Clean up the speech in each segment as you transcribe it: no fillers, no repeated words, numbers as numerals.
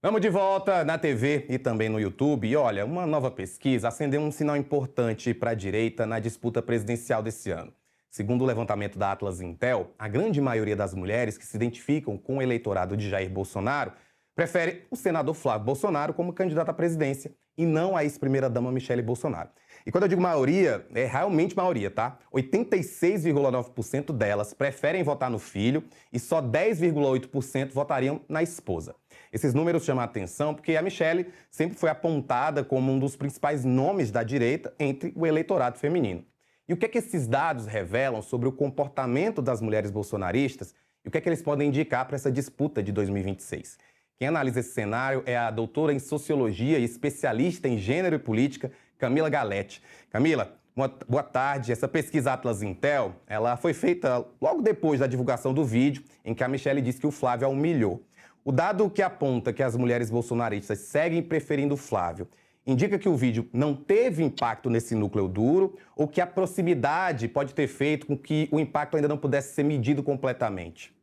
Vamos de volta na TV e também no YouTube. E olha, uma nova pesquisa acendeu um sinal importante para a direita na disputa presidencial desse ano. Segundo o levantamento da Atlas Intel, a grande maioria das mulheres que se identificam com o eleitorado de Jair Bolsonaro prefere o senador Flávio Bolsonaro como candidato à presidência e não a ex-primeira-dama Michele Bolsonaro. E quando eu digo maioria, é realmente maioria, tá? 86,9% delas preferem votar no filho e só 10,8% votariam na esposa. Esses números chamam a atenção porque a Michele sempre foi apontada como um dos principais nomes da direita entre o eleitorado feminino. E o que é que esses dados revelam sobre o comportamento das mulheres bolsonaristas e o que é que eles podem indicar para essa disputa de 2026? Quem analisa esse cenário é a doutora em Sociologia e especialista em Gênero e Política, Camila Galletti. Camila, boa tarde. Essa pesquisa Atlas Intel, ela foi feita logo depois da divulgação do vídeo em que a Michele disse que o Flávio a humilhou. O dado que aponta que as mulheres bolsonaristas seguem preferindo o Flávio indica que o vídeo não teve impacto nesse núcleo duro ou que a proximidade pode ter feito com que o impacto ainda não pudesse ser medido completamente?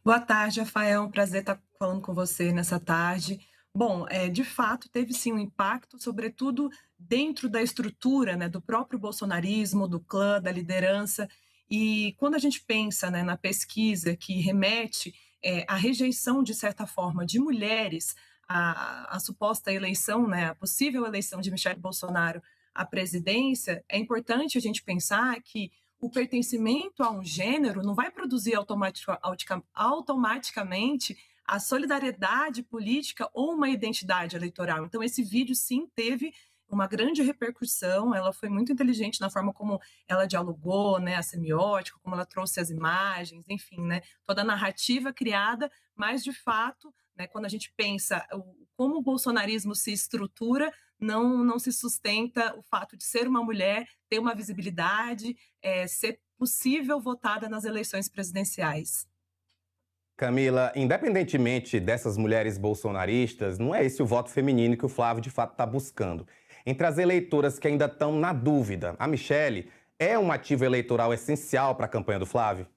Boa tarde, Rafael. É um prazer estar falando com você nessa tarde. Bom, de fato, teve sim um impacto, sobretudo dentro da estrutura, né, do próprio bolsonarismo, do clã, da liderança. E quando a gente pensa, né, na pesquisa que remete à rejeição, de certa forma, de mulheres à suposta eleição, né, a possível eleição de Michele Bolsonaro à presidência, é importante a gente pensar que o pertencimento a um gênero não vai produzir automaticamente a solidariedade política ou uma identidade eleitoral. Então, esse vídeo, sim, teve uma grande repercussão, ela foi muito inteligente na forma como ela dialogou, né, a semiótica, como ela trouxe as imagens, enfim, né, toda a narrativa criada, mas, de fato, né, quando a gente pensa como o bolsonarismo se estrutura, não se sustenta o fato de ser uma mulher, ter uma visibilidade, ser possível votada nas eleições presidenciais. Camila, independentemente dessas mulheres bolsonaristas, não é esse o voto feminino que o Flávio de fato está buscando. Entre as eleitoras que ainda estão na dúvida, a Michele é um ativo eleitoral essencial para a campanha do Flávio?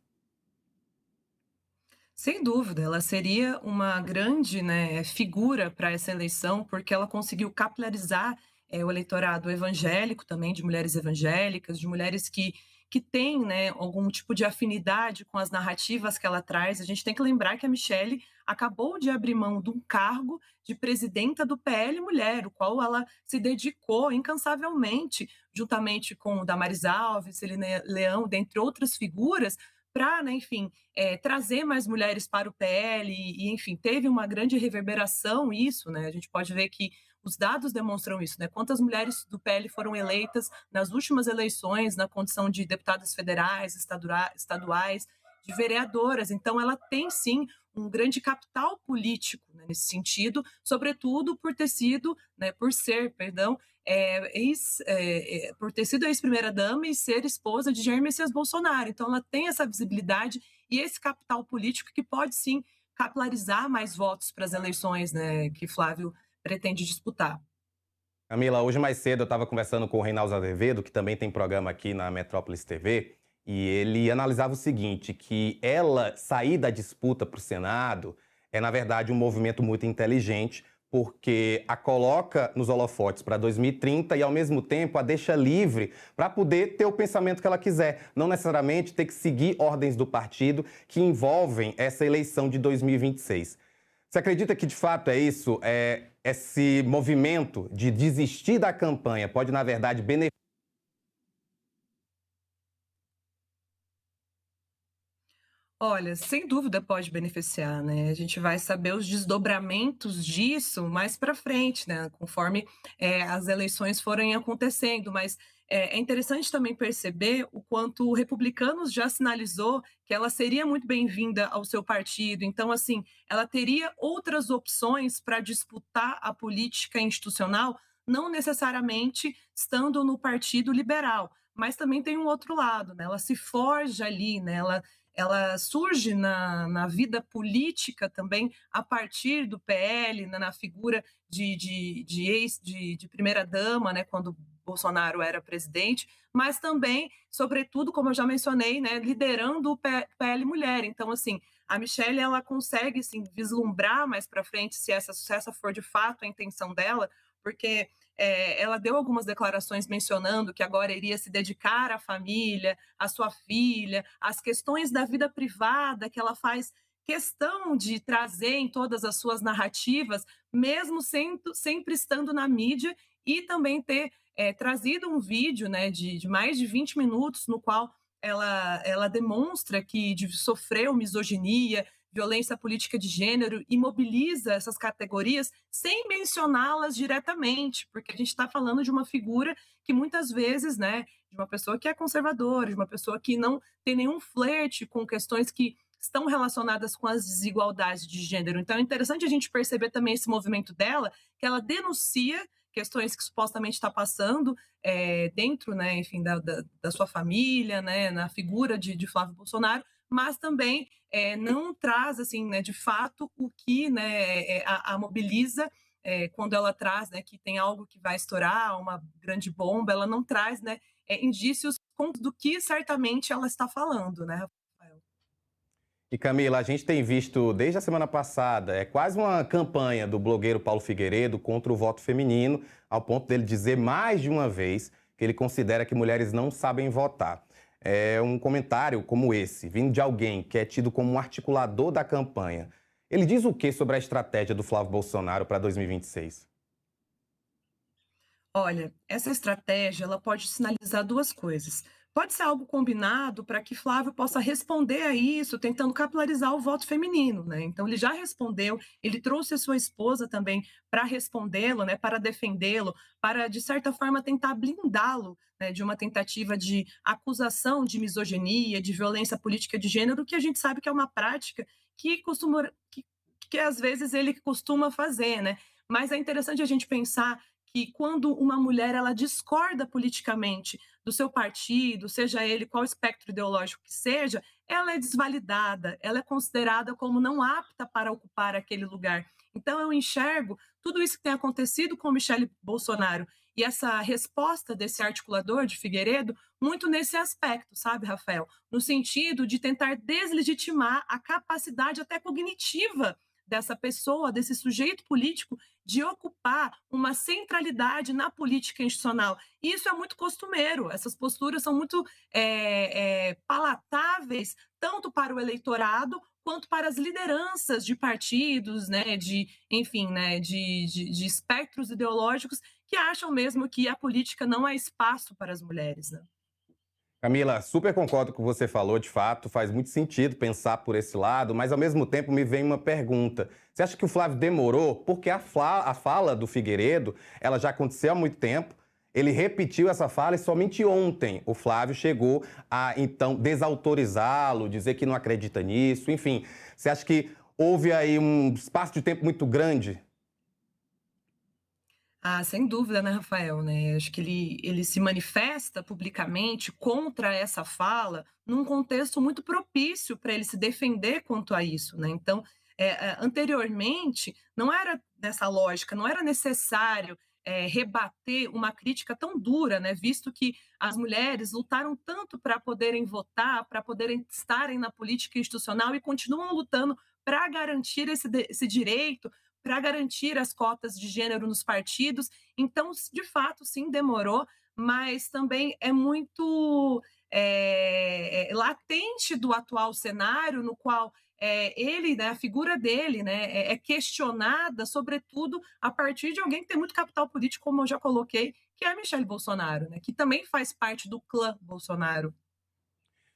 Sem dúvida, ela seria uma grande, né, figura para essa eleição, porque ela conseguiu capilarizar o eleitorado evangélico também, de mulheres evangélicas, de mulheres que têm, né, algum tipo de afinidade com as narrativas que ela traz. A gente tem que lembrar que a Michelle acabou de abrir mão de um cargo de presidenta do PL Mulher, o qual ela se dedicou incansavelmente, juntamente com o Damares Alves, Celina Leão, dentre outras figuras, para, né, enfim, trazer mais mulheres para o PL e, enfim, teve uma grande reverberação isso, né? A gente pode ver que os dados demonstram isso, né? Quantas mulheres do PL foram eleitas nas últimas eleições na condição de deputadas federais, estaduais, de vereadoras. Então, ela tem sim um grande capital político, né, nesse sentido, sobretudo por ter sido, né, por ser, perdão, por ter sido ex-primeira-dama e ser esposa de Jair Messias Bolsonaro. Então, ela tem essa visibilidade e esse capital político que pode, sim, capilarizar mais votos para as eleições, né, que Flávio pretende disputar. Camila, hoje mais cedo eu estava conversando com o Reinaldo Azevedo, que também tem programa aqui na Metrópolis TV, e ele analisava o seguinte, que ela sair da disputa para o Senado é, na verdade, um movimento muito inteligente, porque a coloca nos holofotes para 2030 e, ao mesmo tempo, a deixa livre para poder ter o pensamento que ela quiser. Não necessariamente ter que seguir ordens do partido que envolvem essa eleição de 2026. Você acredita que, de fato, é isso? Esse movimento de desistir da campanha pode, na verdade, beneficiar? Olha, sem dúvida pode beneficiar, né, a gente vai saber os desdobramentos disso mais para frente, né, conforme, as eleições forem acontecendo, mas é interessante também perceber o quanto o Republicanos já sinalizou que ela seria muito bem-vinda ao seu partido, então, assim, ela teria outras opções para disputar a política institucional, não necessariamente estando no Partido Liberal, mas também tem um outro lado, né, ela se forja ali, né, ela surge na vida política também a partir do PL, na figura de primeira-dama, né, quando Bolsonaro era presidente, mas também, sobretudo, como eu já mencionei, né, liderando o PL Mulher. Então, assim, A Michelle, ela consegue, assim, vislumbrar mais para frente se essa for de fato a intenção dela, porque ela deu algumas declarações mencionando que agora iria se dedicar à família, à sua filha, às questões da vida privada que ela faz questão de trazer em todas as suas narrativas, mesmo sempre estando na mídia, e também ter trazido um vídeo, né, de mais de 20 minutos, no qual ela demonstra que sofreu misoginia, violência política de gênero, e mobiliza essas categorias sem mencioná-las diretamente, porque a gente está falando de uma figura que muitas vezes, né, de uma pessoa que é conservadora, de uma pessoa que não tem nenhum flerte com questões que estão relacionadas com as desigualdades de gênero. Então é interessante a gente perceber também esse movimento dela, que ela denuncia questões que supostamente está passando dentro, né, enfim, da sua família, né, na figura de Flávio Bolsonaro, mas também não traz, assim, né, de fato, o que, né, a mobiliza quando ela traz, né, que tem algo que vai estourar, uma grande bomba, ela não traz, né, indícios do que certamente ela está falando, né, Rafael? E Camila, a gente tem visto desde a semana passada, é quase uma campanha do blogueiro Paulo Figueiredo contra o voto feminino, ao ponto dele dizer mais de uma vez que ele considera que mulheres não sabem votar. É um comentário como esse, vindo de alguém que é tido como um articulador da campanha. Ele diz o que sobre a estratégia do Flávio Bolsonaro para 2026? Olha, essa estratégia ela pode sinalizar duas coisas. Pode ser algo combinado para que Flávio possa responder a isso, tentando capilarizar o voto feminino, né? Então ele já respondeu, ele trouxe a sua esposa também para respondê-lo, né? Para defendê-lo, para de certa forma tentar blindá-lo, né? De uma tentativa de acusação de misoginia, de violência política de gênero, que a gente sabe que é uma prática que que às vezes ele costuma fazer, né? Mas é interessante a gente pensar que quando uma mulher ela discorda politicamente do seu partido, seja ele qual espectro ideológico que seja, ela é desvalidada, ela é considerada como não apta para ocupar aquele lugar. Então eu enxergo tudo isso que tem acontecido com Michele Bolsonaro e essa resposta desse articulador de Figueiredo muito nesse aspecto, sabe, Rafael? No sentido de tentar deslegitimar a capacidade até cognitiva dessa pessoa, desse sujeito político, de ocupar uma centralidade na política institucional. E isso é muito costumeiro, essas posturas são muito palatáveis, tanto para o eleitorado quanto para as lideranças de partidos, né, enfim, né, de espectros ideológicos que acham mesmo que a política não é espaço para as mulheres, né? Camila, super concordo com o que você falou, de fato, faz muito sentido pensar por esse lado, mas ao mesmo tempo me vem uma pergunta. Você acha que o Flávio demorou? Porque a fala do Figueiredo, ela já aconteceu há muito tempo, ele repetiu essa fala e somente ontem o Flávio chegou a, então, desautorizá-lo, dizer que não acredita nisso, enfim. Você acha que houve aí um espaço de tempo muito grande? Ah, sem dúvida, né, Rafael, né? Acho que ele se manifesta publicamente contra essa fala num contexto muito propício para ele se defender quanto a isso, né? Então, anteriormente, não era dessa lógica, não era necessário rebater uma crítica tão dura, né? Visto que as mulheres lutaram tanto para poderem votar, para poderem estarem na política institucional e continuam lutando para garantir esse direito, para garantir as cotas de gênero nos partidos. Então, de fato, sim, demorou, mas também é muito latente do atual cenário, no qual ele, né, a figura dele, né, é questionada, sobretudo a partir de alguém que tem muito capital político, como eu já coloquei, que é a Michele Bolsonaro, né, que também faz parte do clã Bolsonaro.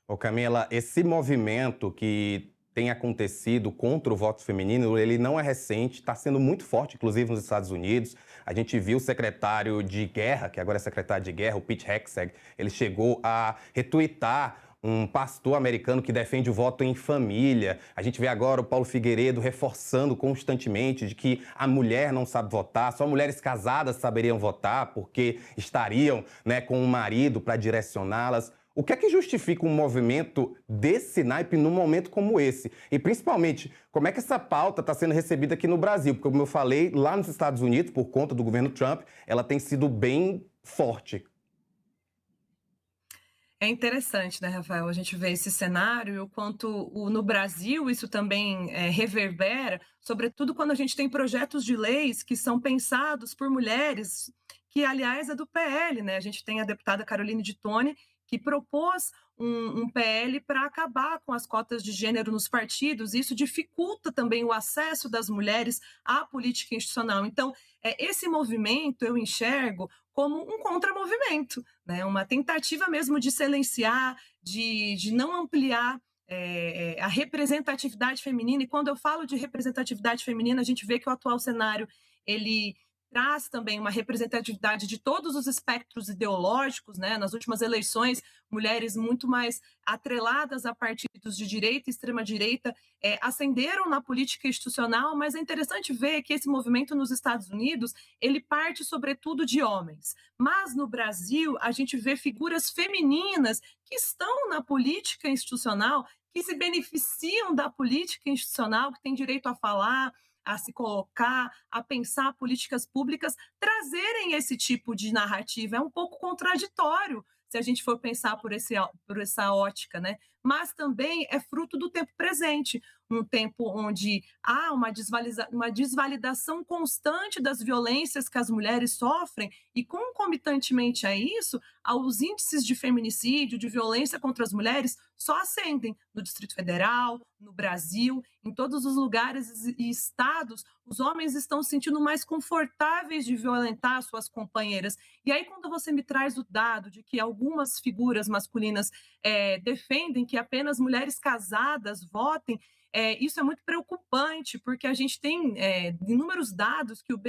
Ô Camila, esse movimento que tem acontecido contra o voto feminino, ele não é recente, está sendo muito forte, inclusive nos Estados Unidos. A gente viu o secretário de guerra, que agora é secretário de guerra, o Pete Hegseth, ele chegou a retuitar um pastor americano que defende o voto em família. A gente vê agora o Paulo Figueiredo reforçando constantemente de que a mulher não sabe votar, só mulheres casadas saberiam votar porque estariam, né, com o marido para direcioná-las. O que é que justifica um movimento desse naipe num momento como esse? E, principalmente, como é que essa pauta está sendo recebida aqui no Brasil? Porque, como eu falei, lá nos Estados Unidos, por conta do governo Trump, ela tem sido bem forte. É interessante, né, Rafael, a gente vê esse cenário e o quanto no Brasil isso também reverbera, sobretudo quando a gente tem projetos de leis que são pensados por mulheres, que aliás é do PL, né? A gente tem a deputada Caroline de Tone, que propôs um PL para acabar com as cotas de gênero nos partidos, e isso dificulta também o acesso das mulheres à política institucional. Então, esse movimento eu enxergo como um contramovimento, né? Uma tentativa mesmo de silenciar, de não ampliar a representatividade feminina. E quando eu falo de representatividade feminina, a gente vê que o atual cenário ele traz também uma representatividade de todos os espectros ideológicos, né? Nas últimas eleições, mulheres muito mais atreladas a partidos de direita e extrema-direita ascenderam na política institucional, mas é interessante ver que esse movimento nos Estados Unidos, ele parte sobretudo de homens. Mas no Brasil, a gente vê figuras femininas que estão na política institucional, que se beneficiam da política institucional, que têm direito a falar, a se colocar, a pensar políticas públicas, trazerem esse tipo de narrativa. É um pouco contraditório se a gente for pensar por essa ótica, né? Mas também é fruto do tempo presente, um tempo onde há uma desvalidação constante das violências que as mulheres sofrem e, concomitantemente a isso, os índices de feminicídio, de violência contra as mulheres só ascendem no Distrito Federal, no Brasil, em todos os lugares e estados, os homens estão se sentindo mais confortáveis de violentar suas companheiras. E aí, quando você me traz o dado de que algumas figuras masculinas defendem que apenas mulheres casadas votem, isso é muito preocupante, porque a gente tem inúmeros dados que o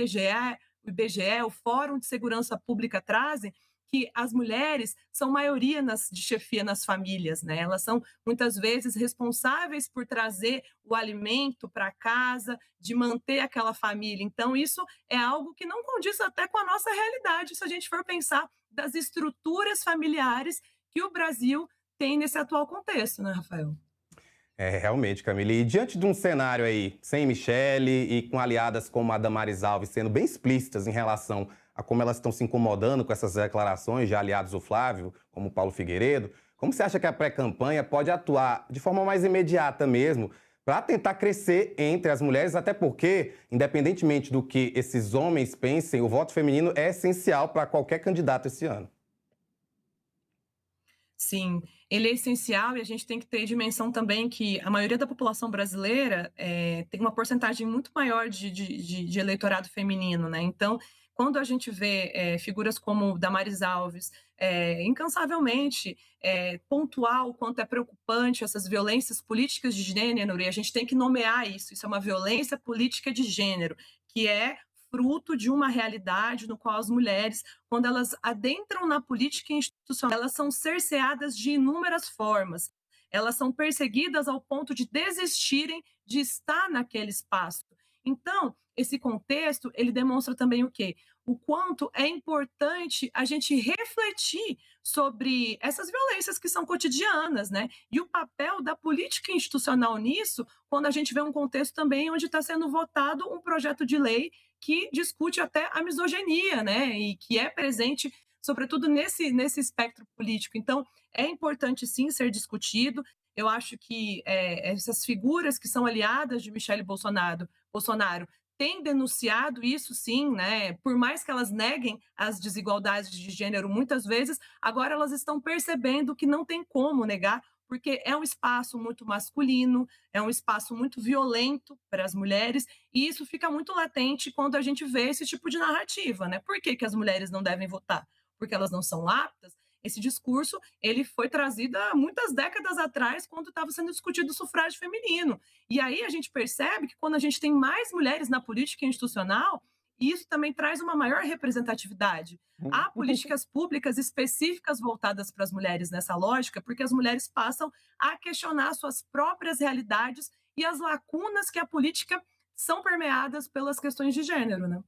IBGE, o Fórum de Segurança Pública trazem, que as mulheres são maioria de chefia nas famílias, né? Elas são muitas vezes responsáveis por trazer o alimento para casa, de manter aquela família. Então, isso é algo que não condiz até com a nossa realidade, se a gente for pensar das estruturas familiares que o Brasil tem nesse atual contexto, né, Rafael? Realmente, Camila. E diante de um cenário aí sem Michele e com aliadas como a Damares Alves sendo bem explícitas em relação a como elas estão se incomodando com essas declarações de aliados do Flávio, como o Paulo Figueiredo, como você acha que a pré-campanha pode atuar de forma mais imediata mesmo para tentar crescer entre as mulheres, até porque, independentemente do que esses homens pensem, o voto feminino é essencial para qualquer candidato esse ano? Sim, ele é essencial e a gente tem que ter dimensão também que a maioria da população brasileira tem uma porcentagem muito maior de eleitorado feminino, né? Então, quando a gente vê figuras como Damares Alves, incansavelmente pontuar o quanto é preocupante essas violências políticas de gênero, e a gente tem que nomear isso é uma violência política de gênero, que é fruto de uma realidade no qual as mulheres, quando elas adentram na política institucional, elas são cerceadas de inúmeras formas. Elas são perseguidas ao ponto de desistirem de estar naquele espaço. Então, esse contexto, ele demonstra também o quê? O quanto é importante a gente refletir sobre essas violências que são cotidianas, né? E o papel da política institucional nisso, quando a gente vê um contexto também onde está sendo votado um projeto de lei que discute até a misoginia, né? E que é presente, sobretudo, nesse espectro político. Então, é importante, sim, ser discutido. Eu acho que essas figuras que são aliadas de Michele Bolsonaro têm denunciado isso, sim, né? Por mais que elas neguem as desigualdades de gênero muitas vezes, agora elas estão percebendo que não tem como negar, porque é um espaço muito masculino, é um espaço muito violento para as mulheres, e isso fica muito latente quando a gente vê esse tipo de narrativa, né? Por que as mulheres não devem votar? Porque elas não são aptas? Esse discurso, ele foi trazido há muitas décadas atrás, quando estava sendo discutido o sufrágio feminino. E aí a gente percebe que quando a gente tem mais mulheres na política institucional, isso também traz uma maior representatividade. Há políticas públicas específicas voltadas para as mulheres nessa lógica, porque as mulheres passam a questionar suas próprias realidades e as lacunas que a política são permeadas pelas questões de gênero, né?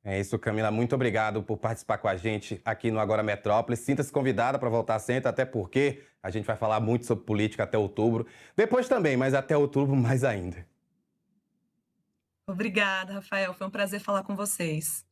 É isso, Camila. Muito obrigado por participar com a gente aqui no Agora Metrópole. Sinta-se convidada para voltar sempre, até porque a gente vai falar muito sobre política até outubro. Depois também, mas até outubro mais ainda. Obrigada, Rafael. Foi um prazer falar com vocês.